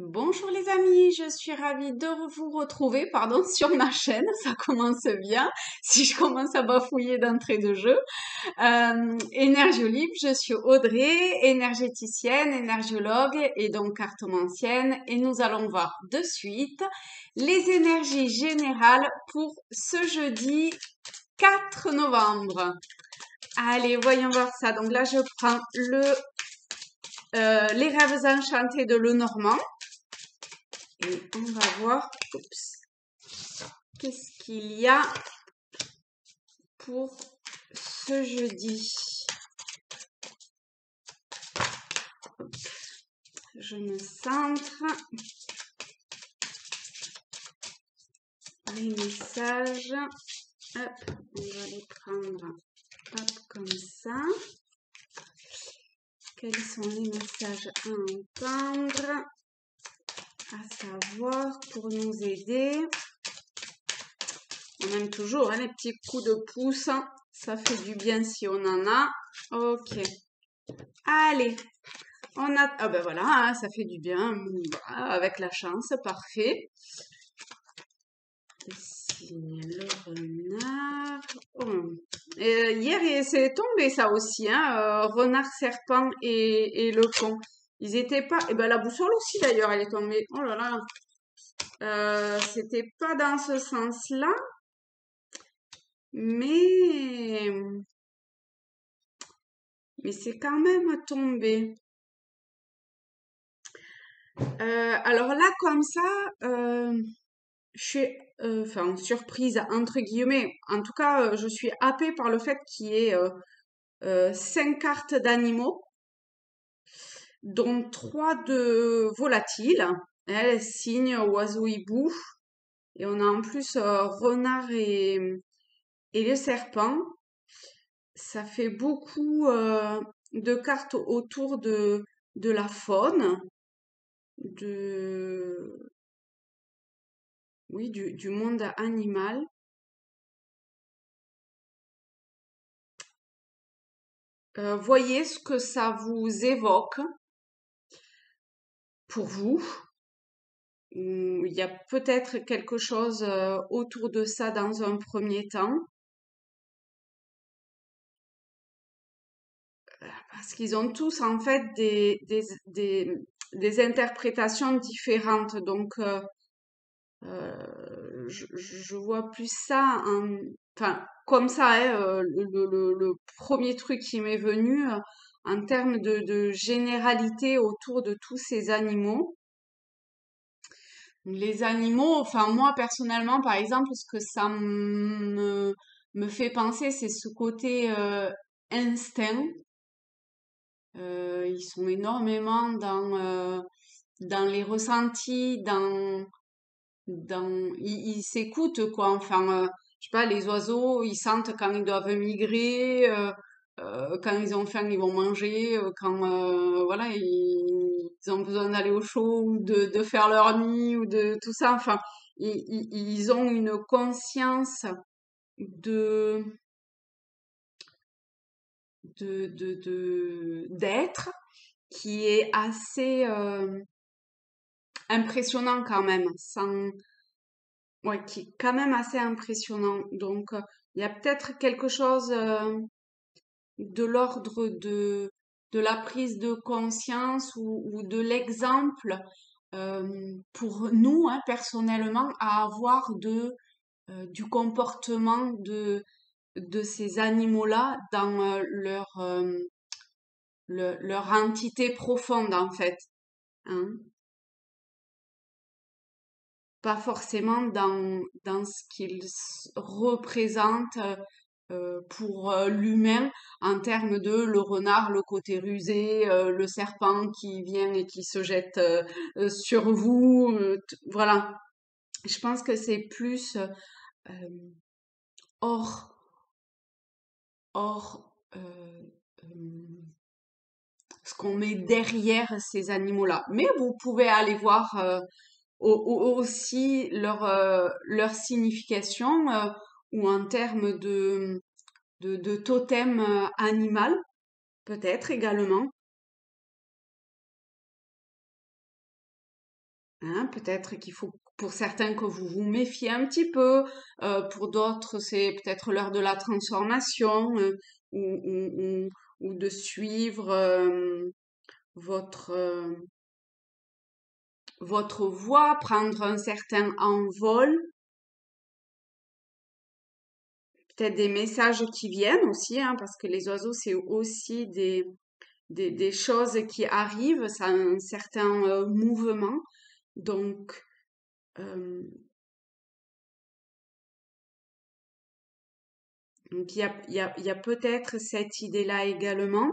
Bonjour les amis, je suis ravie de vous retrouver, sur ma chaîne, ça commence bien, si je commence à bafouiller d'entrée de jeu. Énergie libre, je suis Audrey, énergéticienne, énergiologue et donc cartomancienne et nous allons voir de suite les énergies générales pour ce jeudi 4 novembre. Allez, voyons voir ça. Donc là, je prends les rêves enchantés de Lenormand. Et on va voir, qu'est-ce qu'il y a pour ce jeudi. Je me centre. Les messages. Hop, on va les prendre comme ça. Quels sont les messages à entendre, à savoir, pour nous aider? On aime toujours les petits coups de pouce. Ça fait du bien si on en a. Ok. Allez. On a... Ah ben voilà, ça fait du bien. Voilà, avec la chance, parfait. Ici, le renard. Oh. Hier, c'est tombé ça aussi, renard, serpent et le con. Ils étaient pas... Et ben la boussole aussi d'ailleurs, elle est tombée. Oh là là. C'était pas dans ce sens-là. Mais c'est quand même tombé. Alors là, comme ça, je suis, surprise entre guillemets. En tout cas, je suis happée par le fait qu'il y ait 5 cartes d'animaux, dont 3 de volatiles, cygne, oiseau, hibou. Et on a en plus renard et le serpent. Ça fait beaucoup de cartes autour de la faune, du monde animal. Voyez ce que ça vous évoque pour vous. Il y a peut-être quelque chose autour de ça dans un premier temps. Parce qu'ils ont tous en fait des interprétations différentes. Donc, je vois plus ça enfin, comme ça, le premier truc qui m'est venu en termes de généralité autour de tous ces animaux. Les animaux, enfin moi personnellement, par exemple, ce que ça me fait penser, c'est ce côté instinct. Ils sont énormément dans les ressentis, ils s'écoutent quoi. Enfin, je sais pas, les oiseaux, ils sentent quand ils doivent migrer, quand ils ont faim, ils vont manger, quand voilà, ils ont besoin d'aller au chaud ou de faire leur nid ou de tout ça. Enfin, ils ont une conscience de d'être qui est assez impressionnant quand même, ouais, qui est quand même assez impressionnant. Donc, il y a peut-être quelque chose de l'ordre de la prise de conscience ou de l'exemple pour nous, personnellement, à avoir du comportement de ces animaux-là dans leur entité profonde, en fait. Hein. Pas forcément dans ce qu'ils représentent pour l'humain en termes de le renard, le côté rusé, le serpent qui vient et qui se jette sur vous. Voilà. Je pense que c'est plus hors, hors ce qu'on met derrière ces animaux-là. Mais vous pouvez aller voir aussi leur signification ou en termes de totem animal, peut-être également. hein. Peut-être qu'il faut pour certains que vous vous méfiez un petit peu, pour d'autres c'est peut-être l'heure de la transformation, ou de suivre votre votre voie, prendre un certain envol, peut-être des messages qui viennent aussi, hein, parce que les oiseaux c'est aussi des choses qui arrivent, ça a un certain mouvement. Donc, euh, donc il y a peut-être cette idée-là également.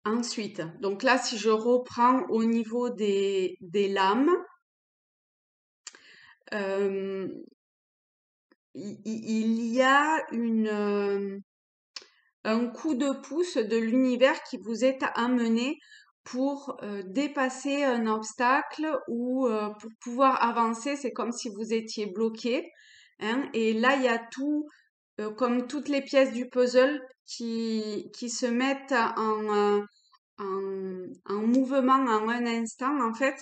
Ensuite, donc là, si je reprends au niveau des lames, euh, il y a un coup de pouce de l'univers qui vous est amené pour dépasser un obstacle ou pour pouvoir avancer. C'est comme si vous étiez bloqué, hein. Et là, il y a tout, comme toutes les pièces du puzzle qui se mettent en mouvement en un instant, en fait,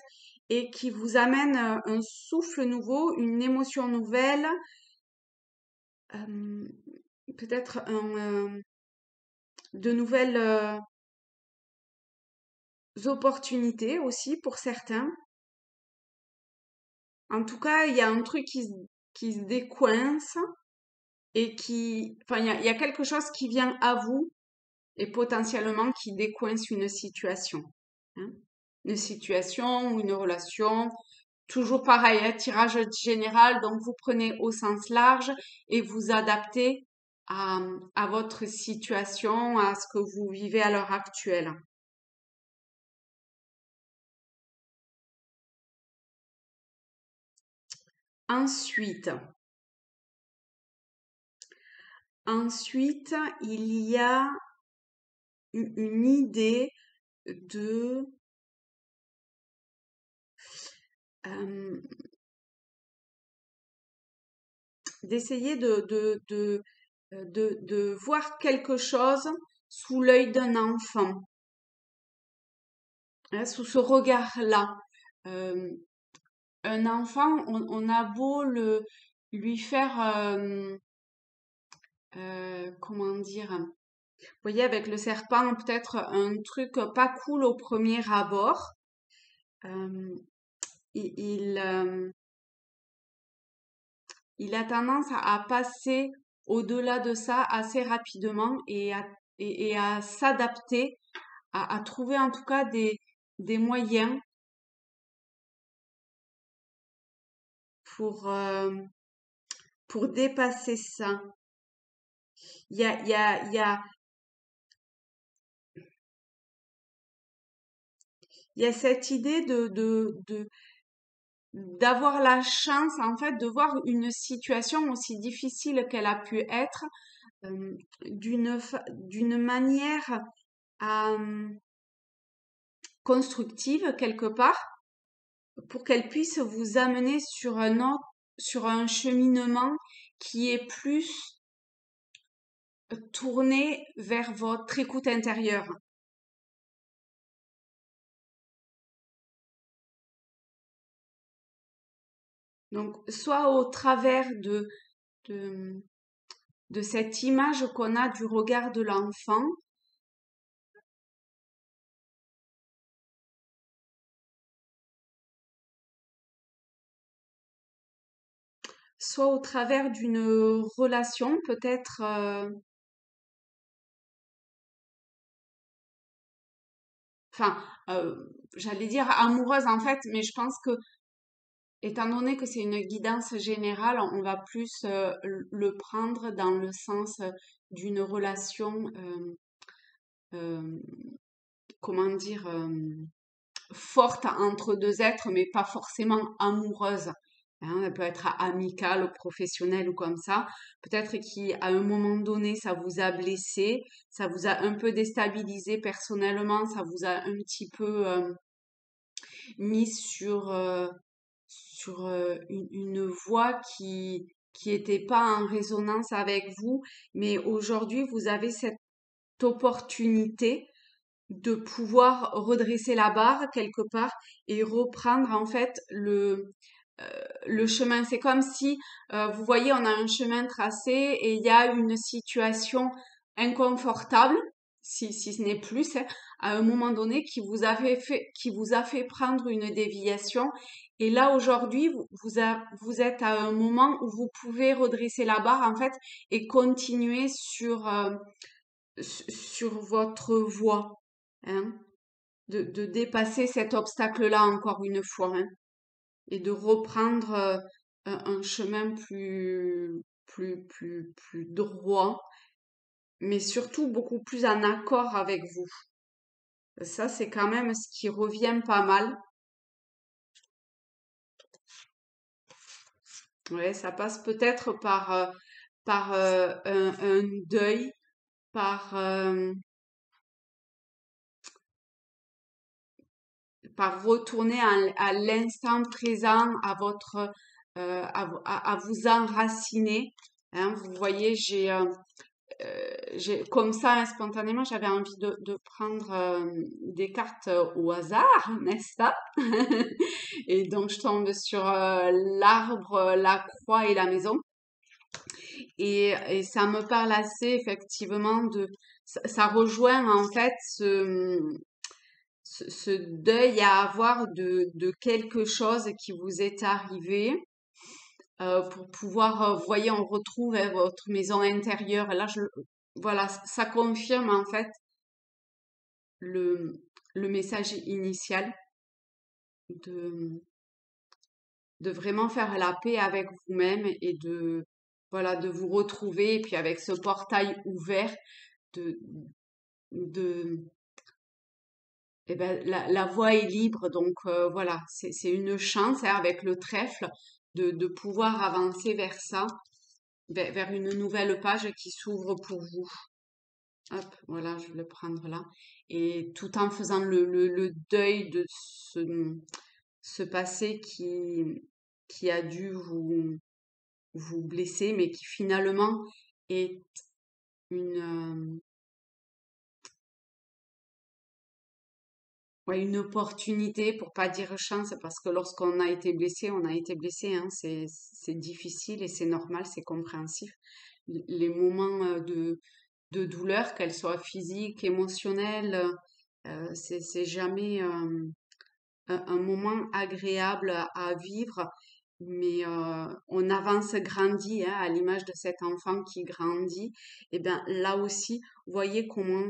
et qui vous amènent un souffle nouveau, une émotion nouvelle, euh, peut-être de nouvelles opportunités aussi pour certains. En tout cas, il y a un truc qui se décoince et enfin, il y a quelque chose qui vient à vous et potentiellement qui décoince une situation, hein. Une situation ou une relation. Toujours pareil, hein, tirage général, donc vous prenez au sens large et vous adaptez à votre situation, à ce que vous vivez à l'heure actuelle. Ensuite, ensuite, il y a une idée de euh, d'essayer de voir quelque chose sous l'œil d'un enfant, hein, sous ce regard-là. Euh, un enfant, on a beau lui faire, comment dire, vous voyez, avec le serpent, peut-être un truc pas cool au premier abord. euh, il, il, euh, il a tendance à passer au-delà de ça assez rapidement et à s'adapter, à trouver en tout cas des moyens pour, pour dépasser ça. Il y a, il y a, il y a, il y a cette idée d'avoir la chance, en fait, de voir une situation aussi difficile qu'elle a pu être, d'une manière euh, constructive quelque part, pour qu'elle puisse vous amener sur un cheminement qui est plus tourné vers votre écoute intérieure. Donc, soit au travers de, de cette image qu'on a du regard de l'enfant, soit au travers d'une relation peut-être, enfin, j'allais dire amoureuse en fait, mais je pense que étant donné que c'est une guidance générale, on va plus le prendre dans le sens d'une relation, euh, comment dire, forte entre deux êtres, mais pas forcément amoureuse, hein. Elle peut être amicale, professionnelle ou comme ça. Peut-être qu'à un moment donné, ça vous a blessé, ça vous a un peu déstabilisé personnellement, ça vous a un petit peu mis sur une voie qui était pas en résonance avec vous, mais aujourd'hui, vous avez cette opportunité de pouvoir redresser la barre quelque part et reprendre en fait le chemin. C'est comme si, vous voyez, on a un chemin tracé et il y a une situation inconfortable, si ce n'est plus, hein, à un moment donné qui vous a fait prendre une déviation. Et là, aujourd'hui, vous êtes à un moment où vous pouvez redresser la barre, en fait, et continuer sur votre voie, hein, de dépasser cet obstacle-là encore une fois, hein, et de reprendre un chemin plus droit, mais surtout beaucoup plus en accord avec vous. Ça, c'est quand même ce qui revient pas mal. Ouais, ça passe peut-être par un deuil, par, par retourner à l'instant présent, à vous enraciner. Hein. Vous voyez, comme ça, hein, spontanément, j'avais envie de prendre des cartes au hasard, n'est-ce pas? Et donc, je tombe sur l'arbre, la croix et la maison. Et ça me parle assez, effectivement, ça rejoint en fait ce deuil à avoir de quelque chose qui vous est arrivé pour pouvoir, vous voyez, on retrouve votre maison intérieure. Et là, voilà, ça confirme en fait le, le message initial de, de vraiment faire la paix avec vous-même et voilà, de vous retrouver. Et puis avec ce portail ouvert, de, de, eh ben, la voie est libre. Donc voilà, c'est une chance hein, avec le trèfle de pouvoir avancer vers ça, vers une nouvelle page qui s'ouvre pour vous. Hop, voilà, je vais le prendre là. Et tout en faisant le deuil de ce passé qui a dû vous blesser, mais qui finalement est une, ouais, une opportunité, pour pas dire chance, parce que lorsqu'on a été blessé, on a été blessé, hein, c'est difficile et c'est normal, c'est compréhensif. Les moments de douleur, qu'elles soient physiques, émotionnelles, c'est jamais un moment agréable à vivre, mais on avance grandit, hein, à l'image de cet enfant qui grandit. Et bien là aussi, voyez comment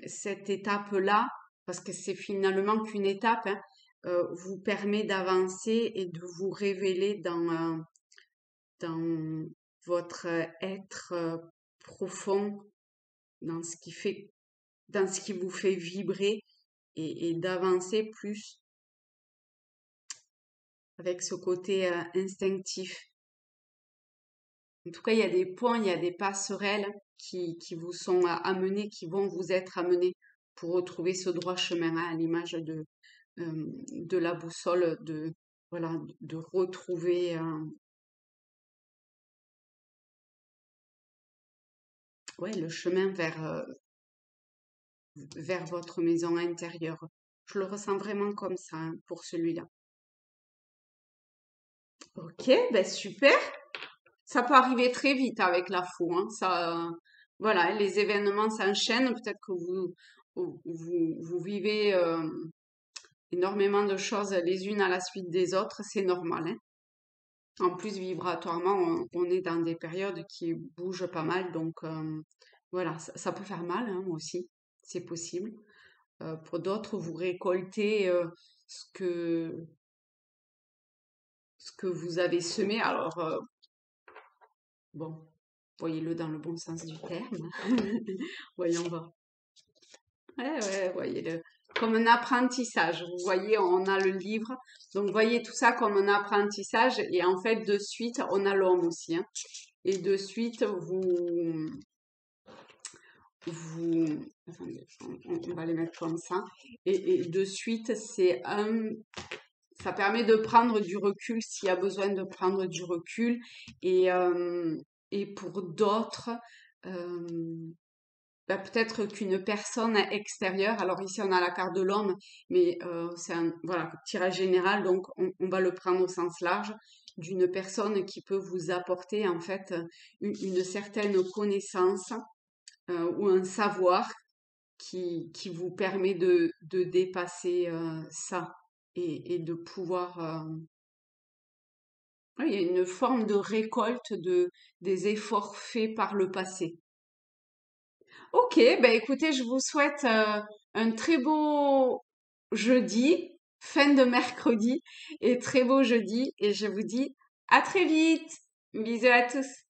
cette étape-là, parce que c'est finalement qu'une étape, hein, vous permet d'avancer et de vous révéler dans votre être profond, dans ce qui fait, dans ce qui vous fait vibrer et d'avancer plus avec ce côté instinctif. En tout cas, il y a des points, il y a des passerelles qui vous sont amenées, qui vont vous être amenées pour retrouver ce droit chemin hein, à l'image de la boussole, voilà, de retrouver ouais, le chemin vers votre maison intérieure. Je le ressens vraiment comme ça hein, pour celui-là. Ok, ben super. Ça peut arriver très vite avec la fou, hein. Voilà, les événements s'enchaînent. Peut-être que vous vivez énormément de choses les unes à la suite des autres. C'est normal, hein. En plus, vibratoirement, on est dans des périodes qui bougent pas mal. Donc, voilà, ça peut faire mal, hein, moi aussi. C'est possible. Pour d'autres, vous récoltez ce que, ce que vous avez semé. Alors, bon, voyez-le dans le bon sens du terme. Voyons voir. Ouais, voyez-le. Comme un apprentissage. Vous voyez, on a le livre. Donc, voyez tout ça comme un apprentissage. Et en fait, de suite, on a l'homme aussi. Hein. Et de suite, attendez, on va les mettre comme ça. Et de suite, ça permet de prendre du recul s'il y a besoin de prendre du recul. Et pour d'autres, bah, peut-être qu'une personne extérieure, alors ici on a la carte de l'homme, mais c'est un voilà, tirage général, donc on va le prendre au sens large, d'une personne qui peut vous apporter en fait une certaine connaissance ou un savoir qui vous permet de dépasser ça et de pouvoir... oui, il y a une forme de récolte des efforts faits par le passé. Ok, ben écoutez, je vous souhaite un très beau jeudi, fin de mercredi et très beau jeudi et je vous dis à très vite. Bisous à tous.